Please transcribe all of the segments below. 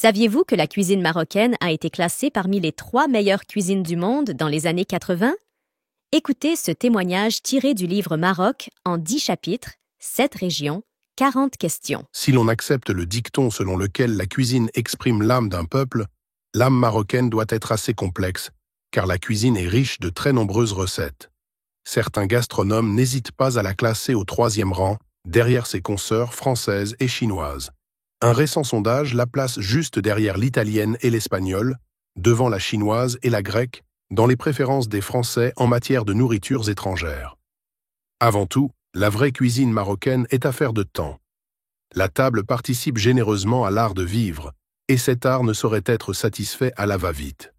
Saviez-vous que la cuisine marocaine a été classée parmi les 3 meilleures cuisines du monde dans les années 80? Écoutez ce témoignage tiré du livre Maroc en 10 chapitres, 7 régions, 40 questions. Si l'on accepte le dicton selon lequel la cuisine exprime l'âme d'un peuple, l'âme marocaine doit être assez complexe, car la cuisine est riche de très nombreuses recettes. Certains gastronomes n'hésitent pas à la classer au 3e rang, derrière ses consoeurs françaises et chinoises. Un récent sondage la place juste derrière l'italienne et l'espagnole, devant la chinoise et la grecque, dans les préférences des Français en matière de nourritures étrangères. Avant tout, la vraie cuisine marocaine est affaire de temps. La table participe généreusement à l'art de vivre, et cet art ne saurait être satisfait à la va-vite.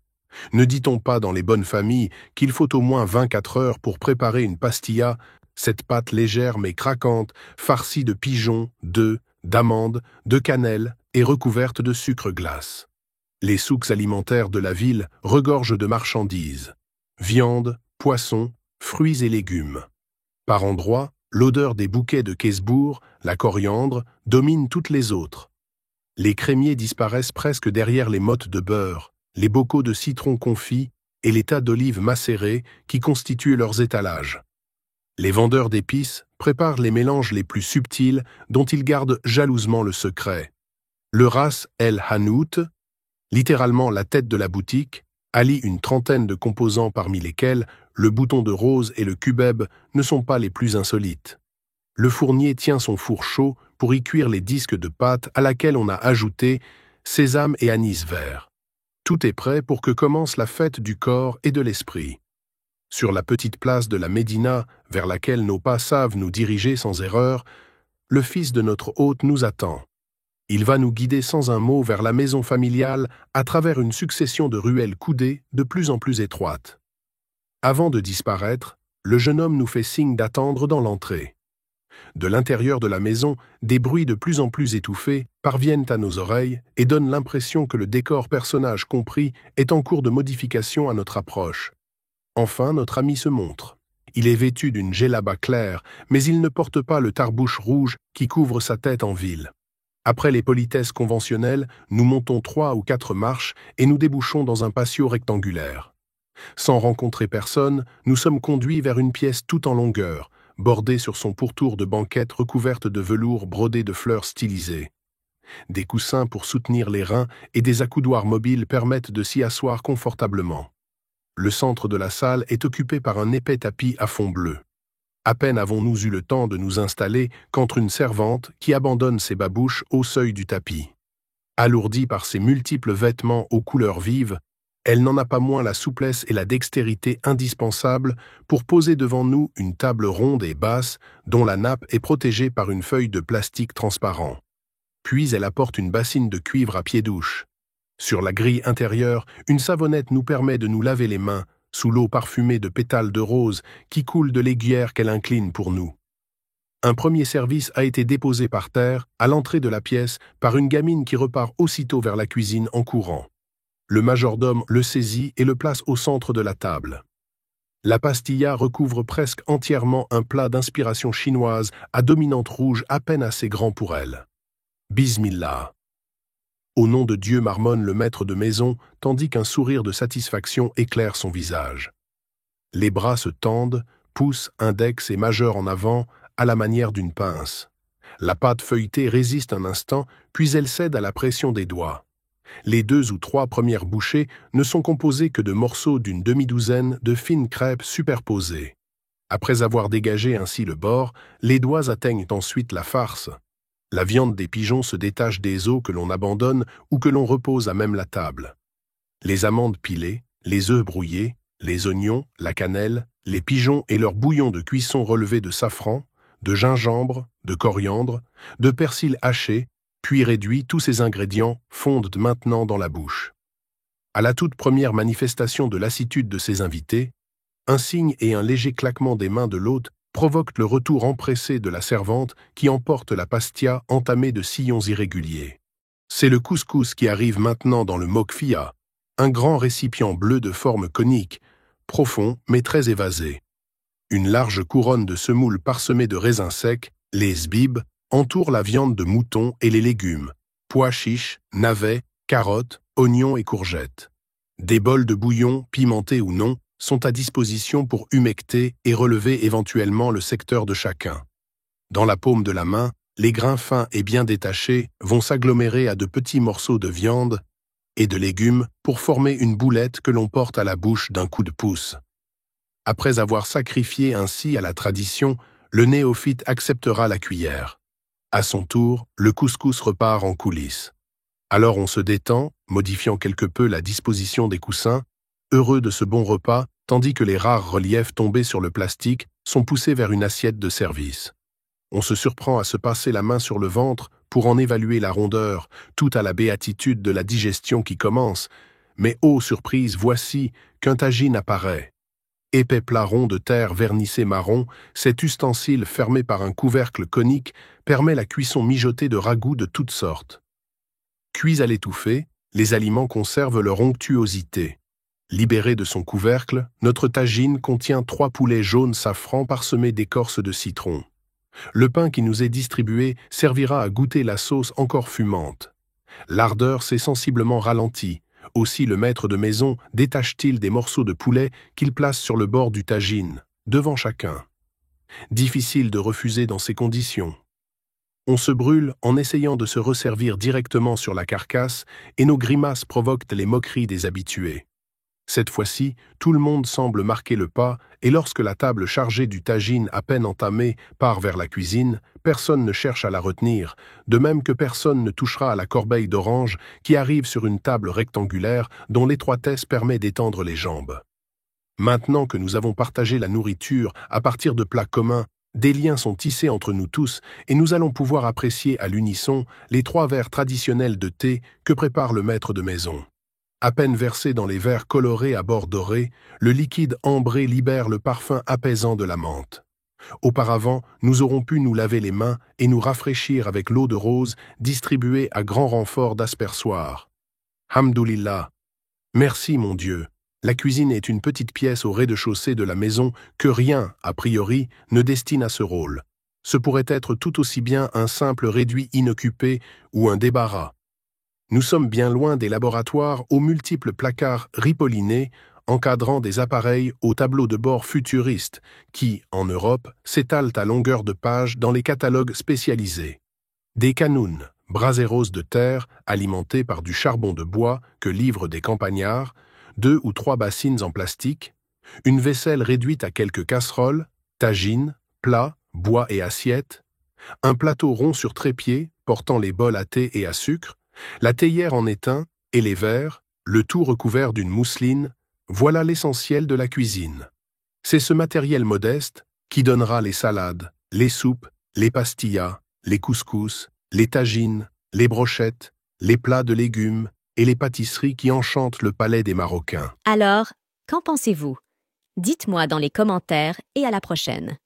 Ne dit-on pas dans les bonnes familles qu'il faut au moins 24 heures pour préparer une pastilla, cette pâte légère mais craquante, farcie de pigeons, d'œufs, d'amandes, de cannelle et recouverte de sucre glace. Les souks alimentaires de la ville regorgent de marchandises. Viande, poissons, fruits et légumes. Par endroits, l'odeur des bouquets de Kesbourg, la coriandre, domine toutes les autres. Les crémiers disparaissent presque derrière les mottes de beurre, les bocaux de citron confit et les tas d'olives macérées qui constituent leurs étalages. Les vendeurs d'épices préparent les mélanges les plus subtils dont ils gardent jalousement le secret. Le ras El Hanout, littéralement la tête de la boutique, allie une trentaine de composants parmi lesquels le bouton de rose et le cubeb ne sont pas les plus insolites. Le fournier tient son four chaud pour y cuire les disques de pâte à laquelle on a ajouté sésame et anis vert. Tout est prêt pour que commence la fête du corps et de l'esprit. Sur la petite place de la Médina, vers laquelle nos pas savent nous diriger sans erreur, le fils de notre hôte nous attend. Il va nous guider sans un mot vers la maison familiale à travers une succession de ruelles coudées de plus en plus étroites. Avant de disparaître, le jeune homme nous fait signe d'attendre dans l'entrée. De l'intérieur de la maison, des bruits de plus en plus étouffés parviennent à nos oreilles et donnent l'impression que le décor personnage compris est en cours de modification à notre approche. Enfin, notre ami se montre. Il est vêtu d'une djellaba claire, mais il ne porte pas le tarbouche rouge qui couvre sa tête en ville. Après les politesses conventionnelles, nous montons 3 ou 4 marches et nous débouchons dans un patio rectangulaire. Sans rencontrer personne, nous sommes conduits vers une pièce tout en longueur, bordée sur son pourtour de banquettes recouvertes de velours brodé de fleurs stylisées. Des coussins pour soutenir les reins et des accoudoirs mobiles permettent de s'y asseoir confortablement. Le centre de la salle est occupé par un épais tapis à fond bleu. À peine avons-nous eu le temps de nous installer qu'entre une servante qui abandonne ses babouches au seuil du tapis. Alourdie par ses multiples vêtements aux couleurs vives, elle n'en a pas moins la souplesse et la dextérité indispensables pour poser devant nous une table ronde et basse dont la nappe est protégée par une feuille de plastique transparent. Puis elle apporte une bassine de cuivre à pied-douche. Sur la grille intérieure, une savonnette nous permet de nous laver les mains sous l'eau parfumée de pétales de rose qui coule de l'aiguière qu'elle incline pour nous. Un premier service a été déposé par terre, à l'entrée de la pièce, par une gamine qui repart aussitôt vers la cuisine en courant. Le majordome le saisit et le place au centre de la table. La pastilla recouvre presque entièrement un plat d'inspiration chinoise à dominante rouge à peine assez grand pour elle. Bismillah. Au nom de Dieu, marmonne le maître de maison, tandis qu'un sourire de satisfaction éclaire son visage. Les bras se tendent, pouce, index et majeur en avant, à la manière d'une pince. La pâte feuilletée résiste un instant, puis elle cède à la pression des doigts. Les 2 ou 3 premières bouchées ne sont composées que de morceaux d'une demi-douzaine de fines crêpes superposées. Après avoir dégagé ainsi le bord, les doigts atteignent ensuite la farce. La viande des pigeons se détache des os que l'on abandonne ou que l'on repose à même la table. Les amandes pilées, les œufs brouillés, les oignons, la cannelle, les pigeons et leur bouillon de cuisson relevé de safran, de gingembre, de coriandre, de persil haché, puis réduit, tous ces ingrédients fondent maintenant dans la bouche. À la toute première manifestation de lassitude de ses invités, un signe et un léger claquement des mains de l'hôte provoquent le retour empressé de la servante qui emporte la pastia entamée de sillons irréguliers. C'est le couscous qui arrive maintenant dans le mokfia, un grand récipient bleu de forme conique, profond mais très évasé. Une large couronne de semoule parsemée de raisins secs, les sbibs, entoure la viande de mouton et les légumes, pois chiches, navets, carottes, oignons et courgettes. Des bols de bouillon, pimentés ou non, sont à disposition pour humecter et relever éventuellement le secteur de chacun. Dans la paume de la main, les grains fins et bien détachés vont s'agglomérer à de petits morceaux de viande et de légumes pour former une boulette que l'on porte à la bouche d'un coup de pouce. Après avoir sacrifié ainsi à la tradition, le néophyte acceptera la cuillère. À son tour, le couscous repart en coulisses. Alors on se détend, modifiant quelque peu la disposition des coussins, heureux de ce bon repas, tandis que les rares reliefs tombés sur le plastique sont poussés vers une assiette de service. On se surprend à se passer la main sur le ventre pour en évaluer la rondeur, tout à la béatitude de la digestion qui commence. Mais ô surprise, voici qu'un tagine apparaît. Épais plat rond de terre vernissé marron, cet ustensile fermé par un couvercle conique permet la cuisson mijotée de ragoûts de toutes sortes. Cuits à l'étouffée, les aliments conservent leur onctuosité. Libéré de son couvercle, notre tagine contient 3 poulets jaunes safran parsemés d'écorce de citron. Le pain qui nous est distribué servira à goûter la sauce encore fumante. L'ardeur s'est sensiblement ralentie. Aussi le maître de maison détache-t-il des morceaux de poulet qu'il place sur le bord du tagine, devant chacun. Difficile de refuser dans ces conditions. On se brûle en essayant de se resservir directement sur la carcasse et nos grimaces provoquent les moqueries des habitués. Cette fois-ci, tout le monde semble marquer le pas et lorsque la table chargée du tagine à peine entamée part vers la cuisine, personne ne cherche à la retenir, de même que personne ne touchera à la corbeille d'orange qui arrive sur une table rectangulaire dont l'étroitesse permet d'étendre les jambes. Maintenant que nous avons partagé la nourriture à partir de plats communs, des liens sont tissés entre nous tous et nous allons pouvoir apprécier à l'unisson les 3 verres traditionnels de thé que prépare le maître de maison. À peine versé dans les verres colorés à bords dorés, le liquide ambré libère le parfum apaisant de la menthe. Auparavant, nous aurons pu nous laver les mains et nous rafraîchir avec l'eau de rose distribuée à grand renfort d'aspersoir. Hamdoulillah. Merci, mon Dieu. La cuisine est une petite pièce au rez-de-chaussée de la maison que rien, a priori, ne destine à ce rôle. Ce pourrait être tout aussi bien un simple réduit inoccupé ou un débarras. Nous sommes bien loin des laboratoires aux multiples placards ripollinés encadrant des appareils aux tableaux de bord futuristes qui, en Europe, s'étalent à longueur de page dans les catalogues spécialisés. Des canounes, braséros de terre alimentés par du charbon de bois que livrent des campagnards, 2 ou 3 bassines en plastique, une vaisselle réduite à quelques casseroles, tagines, plats, bois et assiettes, un plateau rond sur trépied portant les bols à thé et à sucre, la théière en étain et les verres, le tout recouvert d'une mousseline, voilà l'essentiel de la cuisine. C'est ce matériel modeste qui donnera les salades, les soupes, les pastillas, les couscous, les tagines, les brochettes, les plats de légumes et les pâtisseries qui enchantent le palais des Marocains. Alors, qu'en pensez-vous? Dites-moi dans les commentaires et à la prochaine.